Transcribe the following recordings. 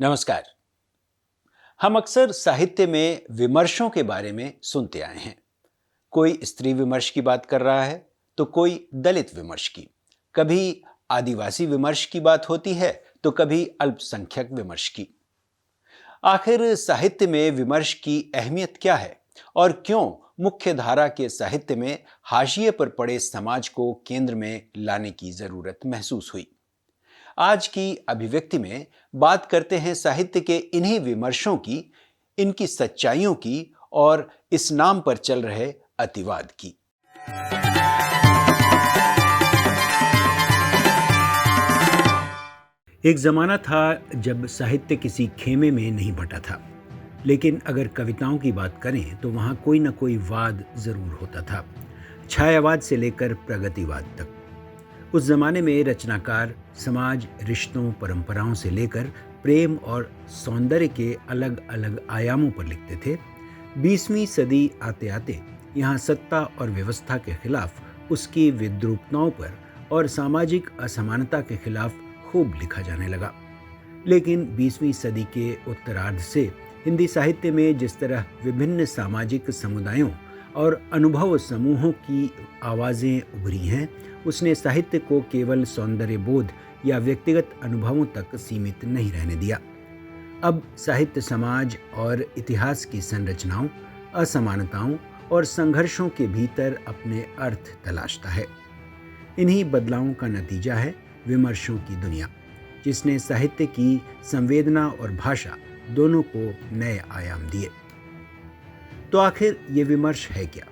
नमस्कार। हम अक्सर साहित्य में विमर्शों के बारे में सुनते आए हैं। कोई स्त्री विमर्श की बात कर रहा है तो कोई दलित विमर्श की, कभी आदिवासी विमर्श की बात होती है तो कभी अल्पसंख्यक विमर्श की। आखिर साहित्य में विमर्श की अहमियत क्या है और क्यों मुख्य धारा के साहित्य में हाशिए पर पड़े समाज को केंद्र में लाने की जरूरत महसूस हुई? आज की अभिव्यक्ति में बात करते हैं साहित्य के इन्हीं विमर्शों की, इनकी सच्चाइयों की और इस नाम पर चल रहे अतिवाद की। एक जमाना था जब साहित्य किसी खेमे में नहीं बटा था, लेकिन अगर कविताओं की बात करें तो वहां कोई ना कोई वाद जरूर होता था, छायावाद से लेकर प्रगतिवाद तक। उस जमाने में रचनाकार समाज, रिश्तों, परंपराओं से लेकर प्रेम और सौंदर्य के अलग अलग आयामों पर लिखते थे। 20वीं सदी आते आते यहाँ सत्ता और व्यवस्था के खिलाफ, उसकी विद्रूपताओं पर और सामाजिक असमानता के खिलाफ खूब लिखा जाने लगा। लेकिन 20वीं सदी के उत्तरार्ध से हिंदी साहित्य में जिस तरह विभिन्न सामाजिक समुदायों और अनुभव समूहों की आवाज़ें उभरी हैं, उसने साहित्य को केवल सौंदर्य बोध या व्यक्तिगत अनुभवों तक सीमित नहीं रहने दिया। अब साहित्य समाज और इतिहास की संरचनाओं, असमानताओं और संघर्षों के भीतर अपने अर्थ तलाशता है। इन्हीं बदलावों का नतीजा है विमर्शों की दुनिया, जिसने साहित्य की संवेदना और भाषा दोनों को नए आयाम दिए। तो आखिर ये विमर्श है क्या?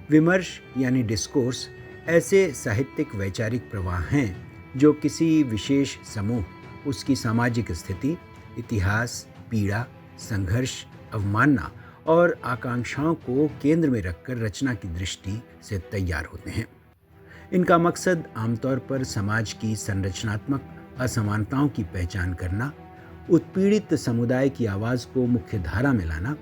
विमर्श यानी डिस्कोर्स ऐसे साहित्यिक वैचारिक प्रवाह हैं जो किसी विशेष समूह, उसकी सामाजिक स्थिति, इतिहास, पीड़ा, संघर्ष, अवमानना और आकांक्षाओं को केंद्र में रखकर रचना की दृष्टि से तैयार होते हैं। इनका मकसद आमतौर पर समाज की संरचनात्मक असमानताओं की पहचान करना, उत्पीड़ित समुदाय की आवाज़ को मुख्य धारा में लाना,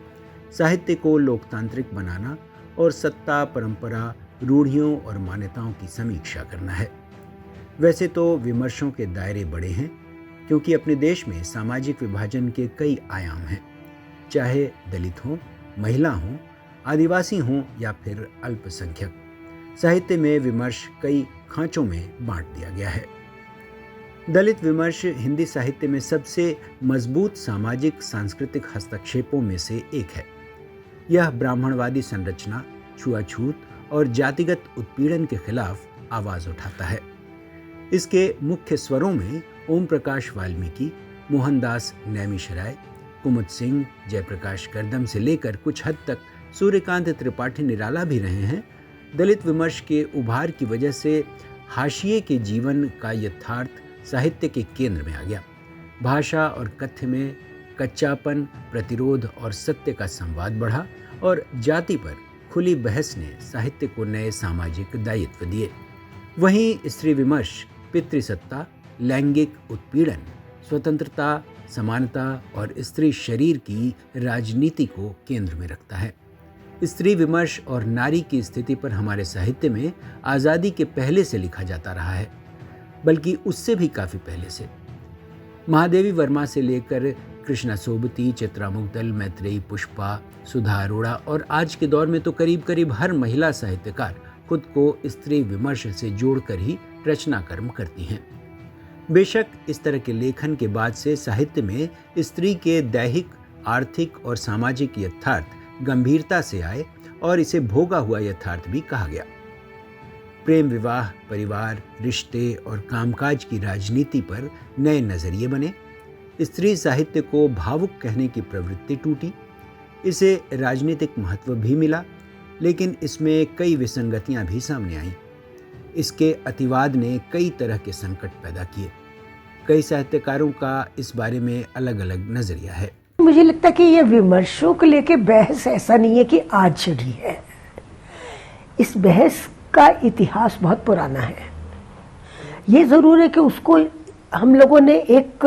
साहित्य को लोकतांत्रिक बनाना और सत्ता, परंपरा, रूढ़ियों और मान्यताओं की समीक्षा करना है। वैसे तो विमर्शों के दायरे बड़े हैं, क्योंकि अपने देश में सामाजिक विभाजन के कई आयाम हैं। चाहे दलित हों, महिला हों, आदिवासी हों या फिर अल्पसंख्यक, साहित्य में विमर्श कई खांचों में बांट दिया गया है। दलित विमर्श हिंदी साहित्य में सबसे मजबूत सामाजिक सांस्कृतिक हस्तक्षेपों में से एक है। यह ब्राह्मणवादी संरचना, छुआछूत और जातिगत उत्पीड़न के खिलाफ आवाज उठाता है। इसके मुख्य स्वरों में ओम प्रकाश वाल्मीकि, मोहनदास नैमिषराय, कुमुद सिंह, जयप्रकाश करदम से लेकर कुछ हद तक सूर्यकांत त्रिपाठी निराला भी रहे हैं। दलित विमर्श के उभार की वजह से हाशिए के जीवन का यथार्थ साहित्य के केंद्र में आ गया। भाषा और कथ्य में कच्चापन, प्रतिरोध और सत्य का संवाद बढ़ा और जाति पर खुली बहस ने साहित्य को नए सामाजिक दायित्व दिए। वहीं स्त्री विमर्श पितृसत्ता, लैंगिक उत्पीड़न, स्वतंत्रता, समानता और स्त्री शरीर की राजनीति को केंद्र में रखता है। स्त्री विमर्श और नारी की स्थिति पर हमारे साहित्य में आज़ादी के पहले से लिखा जाता रहा है, बल्कि उससे भी काफ़ी पहले से। महादेवी वर्मा से लेकर कृष्णा सोबती, चित्रा मुग्दल, मैत्रेयी पुष्पा, सुधा अरोड़ा और आज के दौर में तो करीब करीब हर महिला साहित्यकार खुद को स्त्री विमर्श से जोड़कर ही रचना कर्म करती हैं। बेशक इस तरह के लेखन के बाद से साहित्य में स्त्री के दैहिक, आर्थिक और सामाजिक यथार्थ गंभीरता से आए और इसे भोगा हुआ यथार्थ भी कहा गया। प्रेम, विवाह, परिवार, रिश्ते और कामकाज की राजनीति पर नए नजरिए बने। स्त्री साहित्य को भावुक कहने की प्रवृत्ति टूटी। इसे राजनीतिक महत्व भी मिला, लेकिन इसमें कई विसंगतियां भी सामने आईं। इसके अतिवाद ने कई तरह के संकट पैदा किए। कई साहित्यकारों का इस बारे में अलग अलग नजरिया है। मुझे लगता है कि ये विमर्शों को लेके बहस ऐसा नहीं है कि आज छिड़ी है। इस बहस का इतिहास बहुत पुराना है। ये जरूर है कि उसको हम लोगों ने एक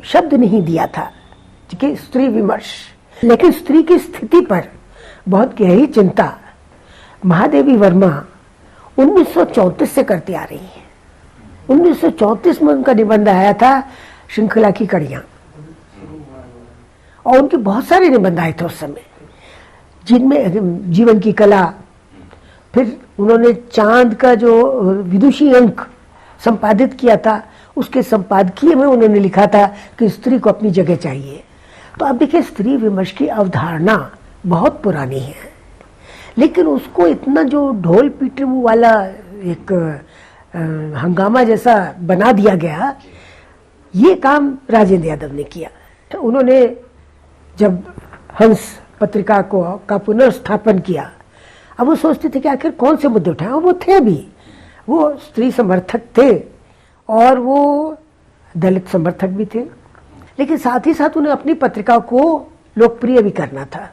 शब्द नहीं दिया था कि स्त्री विमर्श, लेकिन स्त्री की स्थिति पर बहुत गहरी चिंता महादेवी वर्मा 1934 से करती आ रही है। 1934 में उनका निबंध आया था श्रृंखला की कड़ियां, और उनके बहुत सारे निबंध आए थे उस समय, जिनमें जीवन की कला, फिर उन्होंने चांद का जो विदुषी अंक संपादित किया था, उसके संपादकीय में उन्होंने लिखा था कि स्त्री को अपनी जगह चाहिए। तो अब देखिए, स्त्री विमर्श की अवधारणा बहुत पुरानी है, लेकिन उसको इतना जो ढोल पीटू वाला एक हंगामा जैसा बना दिया गया, ये काम राजेंद्र यादव ने किया। तो उन्होंने जब हंस पत्रिका का पुनर्स्थापन किया, अब वो सोचते थे कि आखिर कौन से मुद्दे उठाए, और वो थे भी, वो स्त्री समर्थक थे और वो दलित समर्थक भी थे, लेकिन साथ ही साथ उन्हें अपनी पत्रिका को लोकप्रिय भी करना था,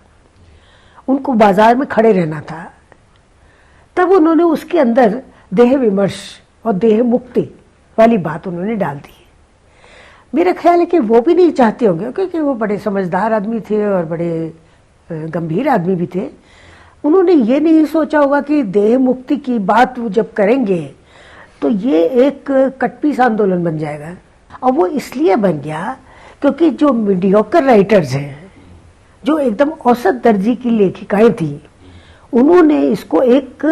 उनको बाजार में खड़े रहना था। तब उन्होंने उसके अंदर देह विमर्श और देह मुक्ति वाली बात उन्होंने डाल दी। मेरा ख्याल है कि वो भी नहीं चाहते होंगे, क्योंकि वो बड़े समझदार आदमी थे और बड़े गंभीर आदमी भी थे। उन्होंने ये नहीं सोचा होगा कि देह मुक्ति की बात वो जब करेंगे तो ये एक कटपीस आंदोलन बन जाएगा। और वो इसलिए बन गया क्योंकि जो मीडियोकर राइटर्स हैं, जो एकदम औसत दर्जे की लेखिकाएं थी, उन्होंने इसको एक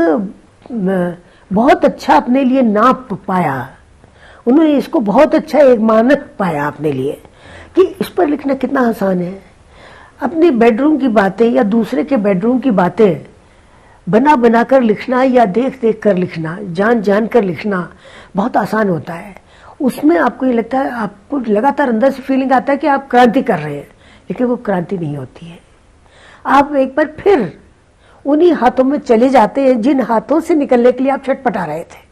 बहुत अच्छा अपने लिए नाप पाया, उन्होंने इसको बहुत अच्छा एक मानक पाया अपने लिए कि इस पर लिखना कितना आसान है। अपने बेडरूम की बातें या दूसरे के बेडरूम की बातें बना बना कर लिखना या देख देख कर लिखना, जान जान कर लिखना बहुत आसान होता है। उसमें आपको ये लगता है, आपको लगातार अंदर से फीलिंग आता है कि आप क्रांति कर रहे हैं, लेकिन वो क्रांति नहीं होती है। आप एक बार फिर उन्हीं हाथों में चले जाते हैं जिन हाथों से निकलने के लिए आप छटपटा रहे थे।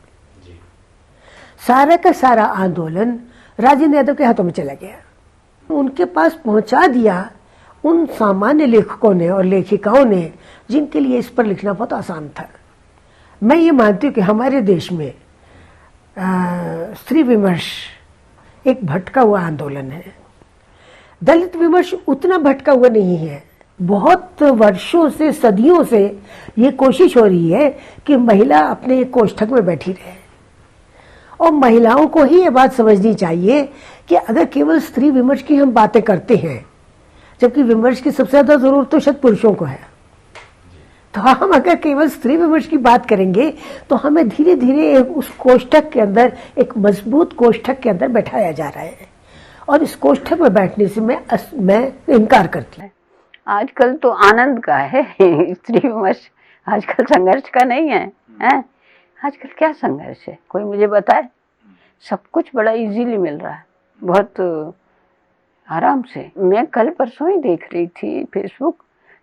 सारा का सारा आंदोलन राजेंद्र यादव के हाथों में चला गया, उनके पास पहुंचा दिया उन सामान्य लेखकों ने और लेखिकाओं ने जिनके लिए इस पर लिखना बहुत आसान था। मैं ये मानती हूँ कि हमारे देश में स्त्री विमर्श एक भटका हुआ आंदोलन है। दलित विमर्श उतना भटका हुआ नहीं है। बहुत वर्षों से, सदियों से ये कोशिश हो रही है कि महिला अपने एक कोष्ठक में बैठी रहे, और महिलाओं को ही ये बात समझनी चाहिए कि अगर केवल स्त्री विमर्श की हम बातें करते हैं, जबकि विमर्श की सबसे ज्यादा जरूरत तो शायद पुरुषों को है, तो हम अगर केवल स्त्री विमर्श की बात करेंगे तो हमें धीरे धीरे उस कोष्ठक के अंदर, एक मजबूत कोष्ठक के अंदर बैठाया जा रहा है, और इस कोष्ठक में बैठने से मैं इनकार करती हूँ। आजकल तो आनंद का है स्त्री विमर्श, आजकल संघर्ष का नहीं है, हैं? आजकल क्या संघर्ष है, कोई मुझे बताए? सब कुछ बड़ा इजीली मिल रहा है, बहुत आराम से। मैं कल परसों ही देख रही थी फेसबुक,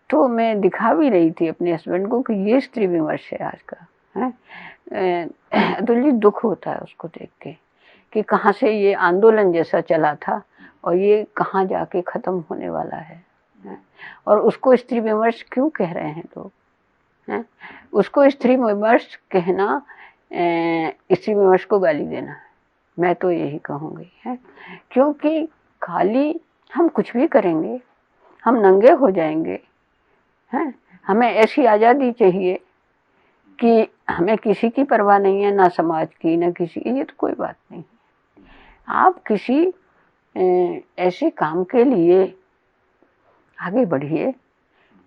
तो मैं दिखा भी रही थी अपने हस्बैंड को कि ये स्त्री विमर्श है आज का, है। तो ये दुख होता है उसको देख के कि कहाँ से ये आंदोलन जैसा चला था और ये कहाँ जाके ख़त्म होने वाला है। और उसको स्त्री विमर्श क्यों कह रहे हैं लोग, हैं? उसको स्त्री विमर्श कहना स्त्री विमर्श को गाली देना है, मैं तो यही कहूँगी, है। क्योंकि खाली हम कुछ भी करेंगे, हम नंगे हो जाएंगे, हैं। हमें ऐसी आज़ादी चाहिए कि हमें किसी की परवाह नहीं है, ना समाज की ना किसी की, ये तो कोई बात नहीं। आप किसी ऐसे काम के लिए आगे बढ़िए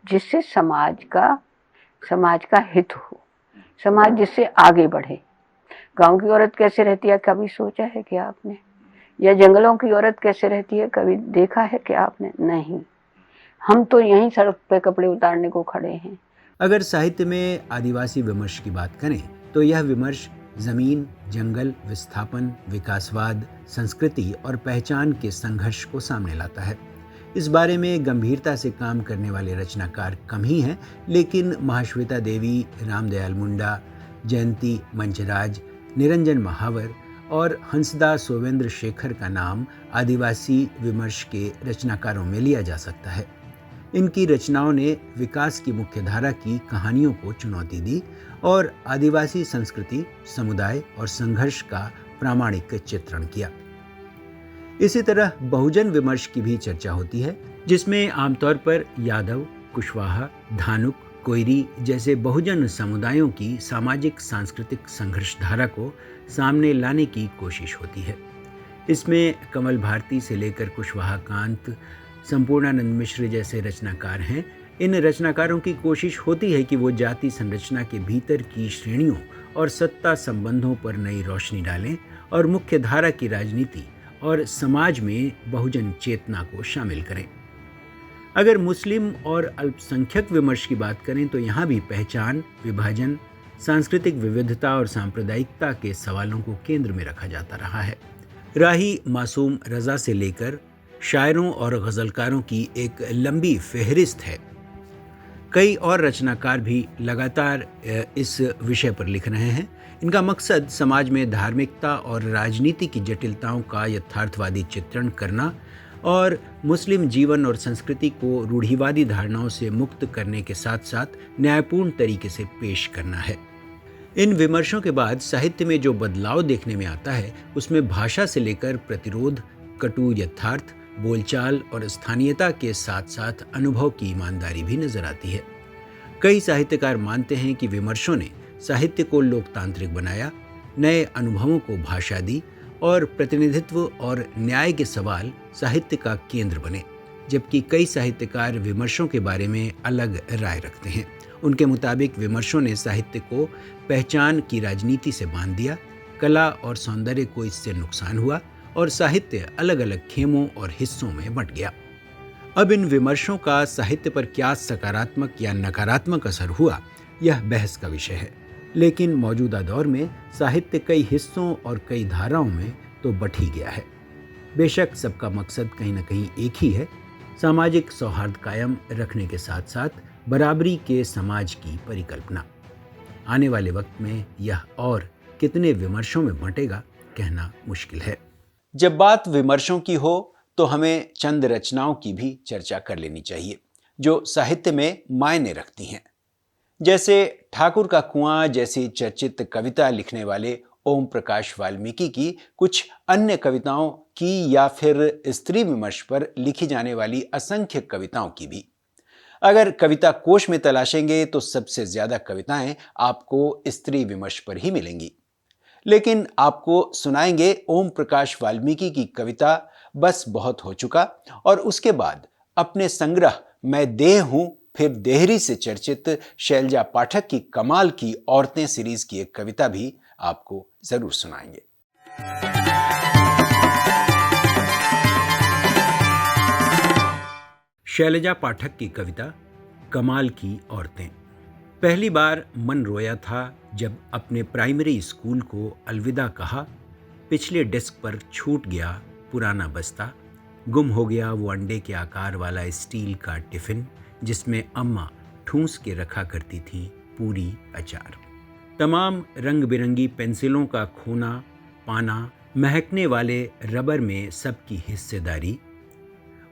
जिससे समाज का हित हो, समाज जिससे आगे बढ़े। गांव की औरत कैसे रहती है कभी सोचा है क्या आपने? या जंगलों की औरत कैसे रहती है कभी देखा है क्या आपने? नहीं, हम तो यहीं सड़क पे कपड़े उतारने को खड़े हैं। अगर साहित्य में आदिवासी विमर्श की बात करें तो यह विमर्श जमीन, जंगल, विस्थापन, विकासवाद, संस्कृति और पहचान के संघर्ष को सामने लाता है। इस बारे में गंभीरता से काम करने वाले रचनाकार कम ही हैं, लेकिन महाश्वेता देवी, रामदयाल मुंडा, जयंती मंचराज, निरंजन महावर और हंसदा सोवेंद्र शेखर का नाम आदिवासी विमर्श के रचनाकारों में लिया जा सकता है। इनकी रचनाओं ने विकास की मुख्यधारा की कहानियों को चुनौती दी और आदिवासी संस्कृति, समुदाय और संघर्ष का प्रामाणिक चित्रण किया। इसी तरह बहुजन विमर्श की भी चर्चा होती है, जिसमें आमतौर पर यादव, कुशवाहा, धानुक, कोयरी जैसे बहुजन समुदायों की सामाजिक सांस्कृतिक संघर्ष धारा को सामने लाने की कोशिश होती है। इसमें कमल भारती से लेकर कुशवाहा कांत, संपूर्णानंद मिश्र जैसे रचनाकार हैं। इन रचनाकारों की कोशिश होती है कि वो जाति संरचना के भीतर की श्रेणियों और सत्ता संबंधों पर नई रोशनी डालें और मुख्य धारा की राजनीति और समाज में बहुजन चेतना को शामिल करें। अगर मुस्लिम और अल्पसंख्यक विमर्श की बात करें तो यहाँ भी पहचान, विभाजन, सांस्कृतिक विविधता और सांप्रदायिकता के सवालों को केंद्र में रखा जाता रहा है। राही मासूम रजा से लेकर शायरों और गज़लकारों की एक लंबी फहरिस्त है। कई और रचनाकार भी लगातार इस विषय पर लिख रहे हैं। इनका मकसद समाज में धार्मिकता और राजनीति की जटिलताओं का यथार्थवादी चित्रण करना और मुस्लिम जीवन और संस्कृति को रूढ़िवादी धारणाओं से मुक्त करने के साथ साथ न्यायपूर्ण तरीके से पेश करना है। इन विमर्शों के बाद साहित्य में जो बदलाव देखने में आता है उसमें भाषा से लेकर प्रतिरोध, कटु यथार्थ, बोलचाल और स्थानीयता के साथ साथ अनुभव की ईमानदारी भी नजर आती है। कई साहित्यकार मानते हैं कि विमर्शों ने साहित्य को लोकतांत्रिक बनाया, नए अनुभवों को भाषा दी और प्रतिनिधित्व और न्याय के सवाल साहित्य का केंद्र बने, जबकि कई साहित्यकार विमर्शों के बारे में अलग राय रखते हैं। उनके मुताबिक विमर्शों ने साहित्य को पहचान की राजनीति से बांध दिया, कला और सौंदर्य को इससे नुकसान हुआ और साहित्य अलग अलग खेमों और हिस्सों में बंट गया। अब इन विमर्शों का साहित्य पर क्या सकारात्मक या नकारात्मक असर हुआ, यह बहस का विषय है। लेकिन मौजूदा दौर में साहित्य कई हिस्सों और कई धाराओं में तो बट ही गया है। बेशक सबका मकसद कहीं न कहीं एक ही है, सामाजिक सौहार्द कायम रखने के साथ साथ बराबरी के समाज की परिकल्पना। आने वाले वक्त में यह और कितने विमर्शों में बंटेगा कहना मुश्किल है। जब बात विमर्शों की हो तो हमें चंद रचनाओं की भी चर्चा कर लेनी चाहिए जो साहित्य में मायने रखती हैं। जैसे ठाकुर का कुआं जैसी चर्चित कविता लिखने वाले ओम प्रकाश वाल्मीकि की कुछ अन्य कविताओं की या फिर स्त्री विमर्श पर लिखी जाने वाली असंख्य कविताओं की भी। अगर कविता कोश में तलाशेंगे तो सबसे ज्यादा कविताएं आपको स्त्री विमर्श पर ही मिलेंगी। लेकिन आपको सुनाएंगे ओम प्रकाश वाल्मीकि की कविता बस बहुत हो चुका और उसके बाद अपने संग्रह मैं देह हूं फिर देहरी से चर्चित शैलजा पाठक की कमाल की औरतें सीरीज की एक कविता भी आपको जरूर सुनाएंगे। शैलजा पाठक की कविता कमाल की औरतें। पहली बार मन रोया था जब अपने प्राइमरी स्कूल को अलविदा कहा। पिछले डेस्क पर छूट गया पुराना बस्ता, गुम हो गया वो अंडे के आकार वाला स्टील का टिफिन जिसमें अम्मा ठूंस के रखा करती थी पूरी अचार। तमाम रंग बिरंगी पेंसिलों का खोना पाना, महकने वाले रबर में सबकी हिस्सेदारी।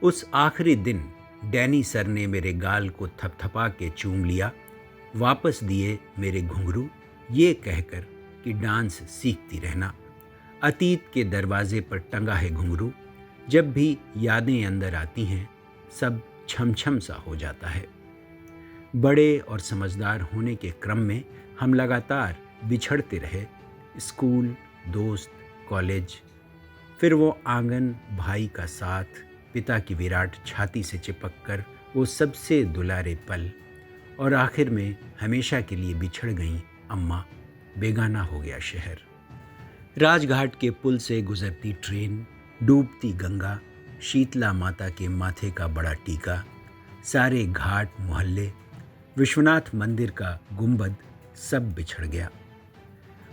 उस आखिरी दिन डैनी सर ने मेरे गाल को थपथपा के चूम लिया, वापस दिए मेरे घुंघरू ये कहकर कि डांस सीखती रहना। अतीत के दरवाजे पर टंगा है घुंघरू, जब भी यादें अंदर आती हैं सब छम छम सा हो जाता है। बड़े और समझदार होने के क्रम में हम लगातार बिछड़ते रहे, स्कूल, दोस्त, कॉलेज, फिर वो आंगन, भाई का साथ, पिता की विराट छाती से चिपक कर वो सबसे दुलारे पल, और आखिर में हमेशा के लिए बिछड़ गई अम्मा, बेगाना हो गया शहर। राजघाट के पुल से गुजरती ट्रेन, डूबती गंगा, शीतला माता के माथे का बड़ा टीका, सारे घाट मोहल्ले, विश्वनाथ मंदिर का गुंबद सब बिछड़ गया।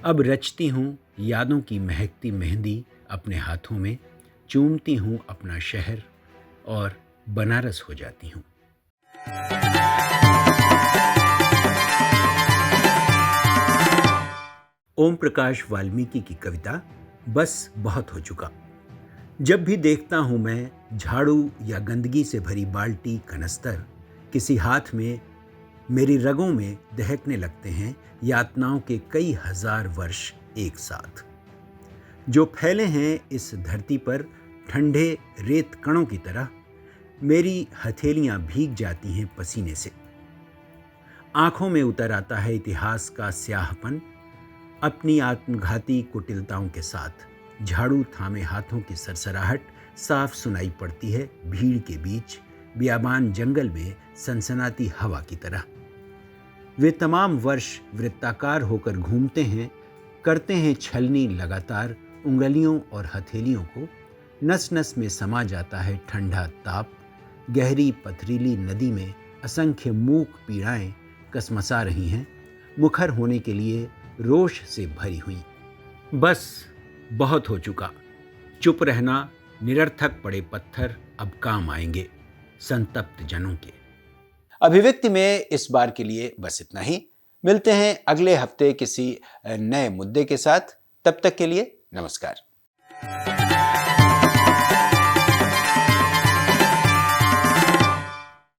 अब रचती हूँ यादों की महकती मेहंदी अपने हाथों में, चूमती हूँ अपना शहर और बनारस हो जाती हूँ। ओम प्रकाश वाल्मीकि की कविता बस बहुत हो चुका। जब भी देखता हूँ मैं झाड़ू या गंदगी से भरी बाल्टी, कनस्तर किसी हाथ में, मेरी रगों में दहकने लगते हैं यातनाओं के कई हजार वर्ष एक साथ, जो फैले हैं इस धरती पर ठंडे रेत कणों की तरह। मेरी हथेलियां भीग जाती हैं पसीने से, आंखों में उतर आता है इतिहास का स्याहपन। अपनी आत्मघाती कुटिलताओं के साथ झाड़ू थामे हाथों की सरसराहट साफ सुनाई पड़ती है भीड़ के बीच, बियाबान जंगल में सनसनाती हवा की तरह। वे तमाम वर्ष वृत्ताकार होकर घूमते हैं, करते हैं छलनी लगातार, उंगलियों और हथेलियों को नस नस में समा जाता है ठंडा ताप। गहरी पथरीली नदी में असंख्य मूक पीड़ाएं कसमसा रही हैं, मुखर होने के लिए रोष से भरी हुई। बस बहुत हो चुका, चुप रहना, निरर्थक पड़े पत्थर अब काम आएंगे संतप्त जनों के। अभिव्यक्ति में इस बार के लिए बस इतना ही। मिलते हैं अगले हफ्ते किसी नए मुद्दे के साथ। तब तक के लिए नमस्कार।